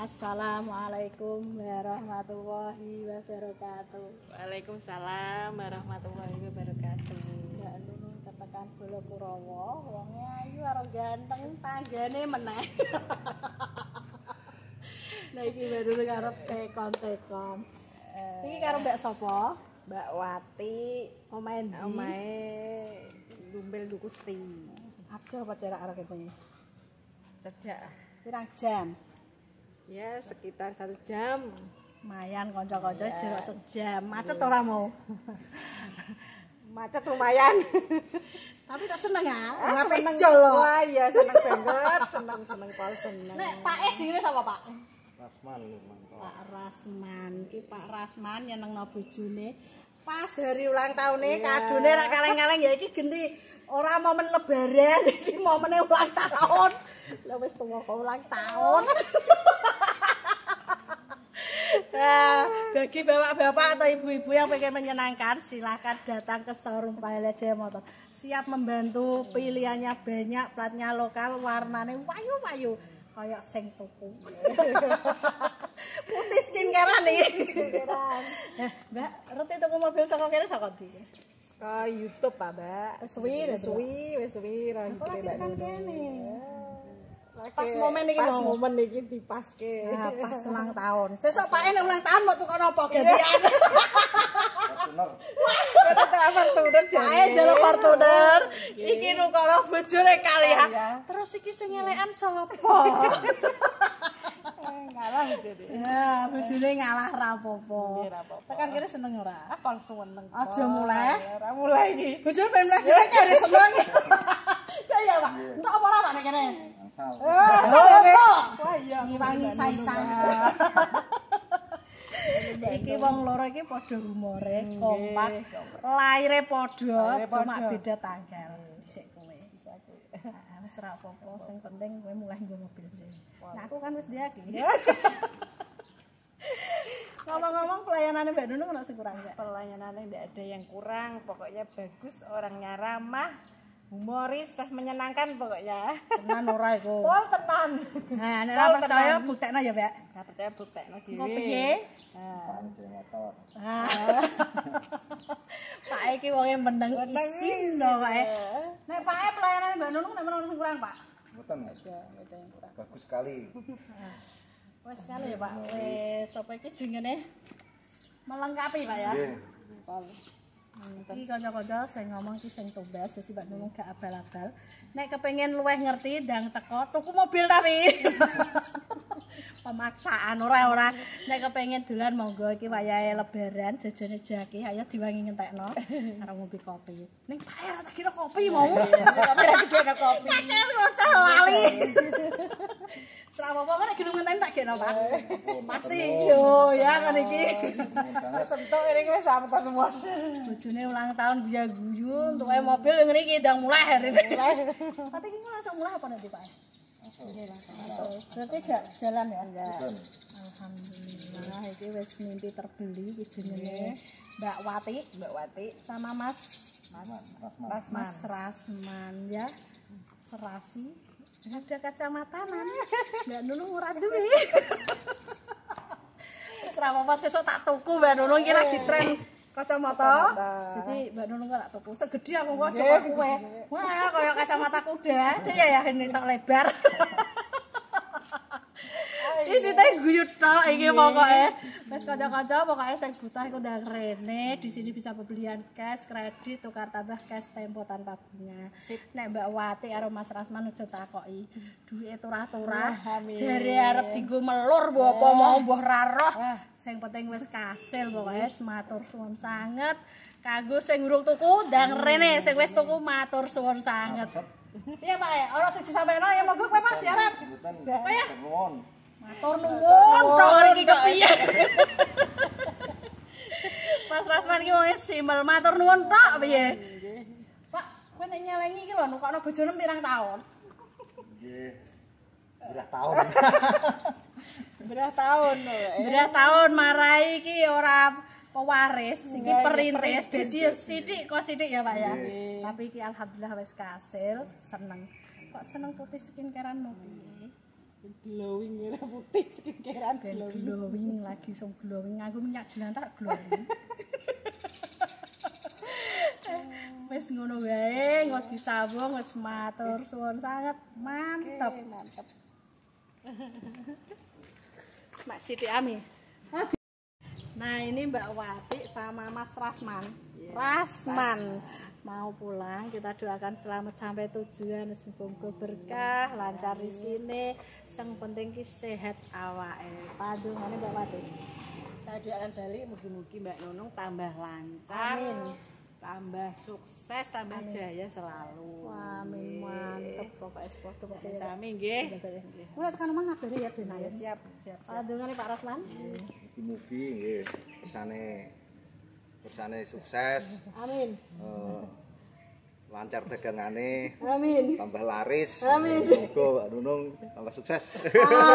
Assalamualaikum warahmatullahi wabarakatuh. Waalaikumsalam warahmatullahi wabarakatuh. Mbak Nunung ketekan Bolo Kurawa, wonge ayu karo ganteng, tanggane meneh. Nah iki Mbak Nunung karo tekon-tekon. Iki karo Mbak sapa? Mbak Wati, Omahe ndi? omahe Dumbel Dukusti. Aku apa jarak arek kene? Cedhak. Pirang jam? Ya, sekitar 1 jam. Lumayan kanca-kanca jeruk sejam. Macet ora mau? Macet lumayan. Tapi tak seneng ya. Ah, Ngapain seneng. jol loh. Wah, iya seneng banget. Seneng pol seneng. Nek Pak E jenenge sapa, Pak? Rasman Lukman. Pak Rasman. Iki Pak Rasman nyenengno bojone. Pas hari ulang tahune kadone rak kaleng-kaleng ya iki genti ora momen lebaran, iki momene ulang tahun. Lah wis tuwa kok ulang tahun. Nah, bagi bapak-bapak atau ibu-ibu yang pengen menyenangkan, silakan datang ke showroom Pilot Jaya Motor. Siap membantu, pilihannya banyak, platnya lokal, warnanya wayu-wayu. Kayak sing tuku. Putih skincare nih. Mbak, reti tuku mobil saka kene saka ndi? Ke YouTube, Pak, Mbak. Suwi, Wis suwi ra Apa lagi Mbak kan Nunung. kene? Lagi Pas momen iki pas mau. momen iki dipaske. Nah, pas ulang tahun. Sesuk Pak nek ulang tahun mau tukar apa gantian? Fortuner. Kita Fortuner jane. Ae jaluk Fortuner. Iki nukara bojone kalian. Iya. Terus iki sing ngelekan sapa? Ngalah jadi. Ya, bojone ngalah ra apa-apa. Nggih, ra apa-apa. Tekan kene seneng ora? Apa seneng? Aja mulai. Ora mulai iki. Bojone pengen mulai dhewe kare seneng. Ya ya, Pak. Entuk apa ora Pak nek kene? Angsal. Oh, entuk. Wah iya. Ngiwangi saisang. Iki wong loro iki padha humore, kompak, laire padha, cuma beda tanggal. Dhisik kowe. Wis ora apa-apa, sing penting kowe mulai nggo mobil sih. Nah, aku kan wis diaki. Ngomong-ngomong pelayanannya Mbak Nunung ono sing kurang enggak? Pelayanannya tidak ada yang kurang, pokoknya bagus, orangnya ramah, humoris, menyenangkan pokoknya. Tenan ora iku. Pol tenan. Nah, nek ora percaya buktekno ya, Mbak. Nggak percaya buktekno dhewe. Kok piye? Nah, Motor. Pak iki wonge meneng isin lho Pak. Nek Pak pelayanan Mbak Nunung nek ono sing kurang, Pak. Mboten. ada yang kurang. Bagus sekali. Wes kali ya Pak. Wes apa iki jenenge? Melengkapi Pak ya. Nggih. Iki kanca-kanca sing ngomong iki sing tumbas dadi Mbak Nunung gak abal-abal. Nek kepengin luweh ngerti ndang teko tuku mobil tapi. Pemaksaan ora. Nek kepengin dolan monggo iki wayahe lebaran jajane jaki ayo diwangi ngentekno karo ngombe kopi. Ning Pak ora tak kira kopi mau. Tapi ra dikene kopi. Kakek bocah lali. Serah apa kok nek gelem ngenteni tak gekno, Pak. Pasti yo ya kan iki. Sentuk ini wis sampean semua. Bojone ulang tahun biya guyu untuk mobil ngene iki ndang mulai hari ini. Tapi iki langsung mulai apa nanti, Pak? Berarti gak jalan ya? Enggak. Mboten. Alhamdulillah iki wis mimpi terbeli iki jenenge Mbak Wati sama Mas Rasman. Rasman ya. Serasi. Ada kacamatanan. Mbak Nunung ora duwe. Wis ra apa-apa sesuk tak tuku Mbak Nunung iki lagi tren kacamata. Jadi Mbak Nunung tak tuku. Segede aku kok coba kowe. Wah, kaya kacamata kuda. Ya ini tok lebar. Isi teh guyut tok iki pokoke. Wis kanca-kanca pokoke sing butuh iku ndang rene. Di sini bisa pembelian cash, kredit, tukar tambah cash tempo tanpa bunga. Nek Mbak Wati karo Mas Rasman aja takoki. Duwike turah-turah. Jare arep dienggo melur mbok apa mau mbah ra roh. Sing penting wis kasil pokoke matur suwun sanget. Kanggo sing urung tuku ndang rene, sing wis tuku matur suwun sanget. Iya Pak, ora sing disampaikan ya monggo kowe Pak siaran. Mboten. Nuwun. Matur nuwun tok iki kepiye. Mas Rasman iki wong simpel matur nuwun tok piye. Pak, kowe nek nyelengi iki lho nukokno bojone pirang taun? Nggih. Berah tahun. Berah tahun marai iki ora pewaris, iki perintis. Dadi sithik kok sithik ya Pak ya. Tapi iki alhamdulillah wis kasil, seneng. Kok seneng putih skincarean piye? glowing merah putih skincare. kan ben glowing lagi sing glowing aku minyak jelantar glowing. Wis ngono wae, engko disambung wis matur suwun sanget. Mantep. Mantap. Mak Siti Ami. Nah, ini Mbak Wati sama Mas Rasman. Rasman mau pulang, kita doakan selamat sampai tujuan. Semoga berkah, lancar rezekine, sing penting ki sehat awake. Padungane Mbak Wati. Saya doakan balik mugi-mugi Mbak Nunung tambah lancar. Amin. Tambah sukses, tambah jaya selalu. Amin, mantep pokoknya sport pokoknya. Sami nggih. Mulai tekan omah ngabari ya Ben ya. Siap, siap. Padungane Pak Rasman. Mugi nggih bersane sukses. Amin. Lancar dagangane, Amin. tambah laris. Amin. Muga Mbak Nunung tambah sukses.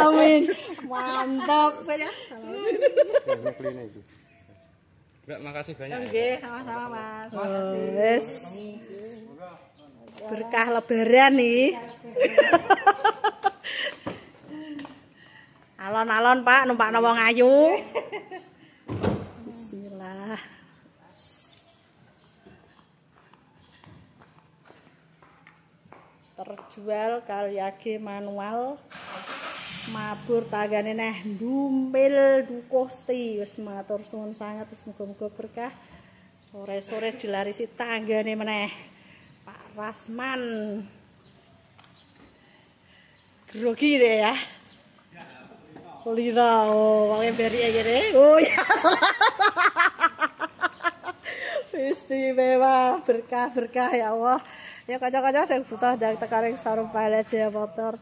Amin. Mantap ya. Mbak, makasih banyak. Nggih, sama-sama Mas. Makasih. Wes. Berkah lebaran nih. Alon-alon Pak, numpakno wong ayu. Bismillah. Terjual karyage manual. Mabur tanggane neh ndumpil dukosti wis matur suwun sanget wis muga-muga berkah. Sore-sore dilarisi tanggane meneh Pak Rasman. Grogi deh ya. Kulira wong beri ngene. Oh ya. Istimewa berkah-berkah ya Allah. Ya kaca-kaca sing butuh ndang tekaring sarung pala Jaya Motor.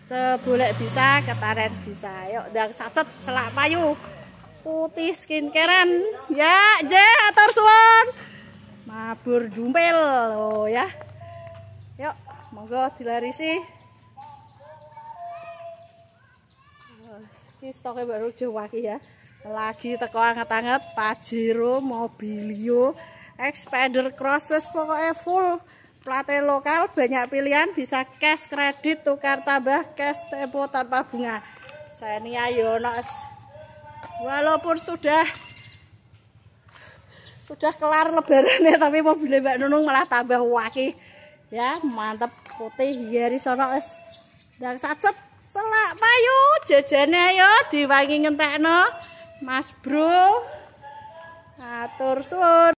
Cebolek bisa, ketaren bisa. Yuk, ndang sacet selak payu. Putih skincarean. Ya, atur suwun. Mabur dumpil. Oh ya. Yuk, monggo dilarisi. Iki stoke baru Jawa iki ya. Lagi teko anget-anget Pajero, Mobilio, Expander Cross wis pokoke full. Plate lokal, banyak pilihan, bisa cash, kredit, tukar tambah, cash, tempo tanpa bunga. Saya ini ayo walaupun sudah kelar lebarannya, tapi mobilnya Mbak Nunung malah tambah waki. Ya, mantep putih dari sono es. Dan sacet selak payu, jajane ayo diwangi ngentekno. Mas Bro. Atur suwun.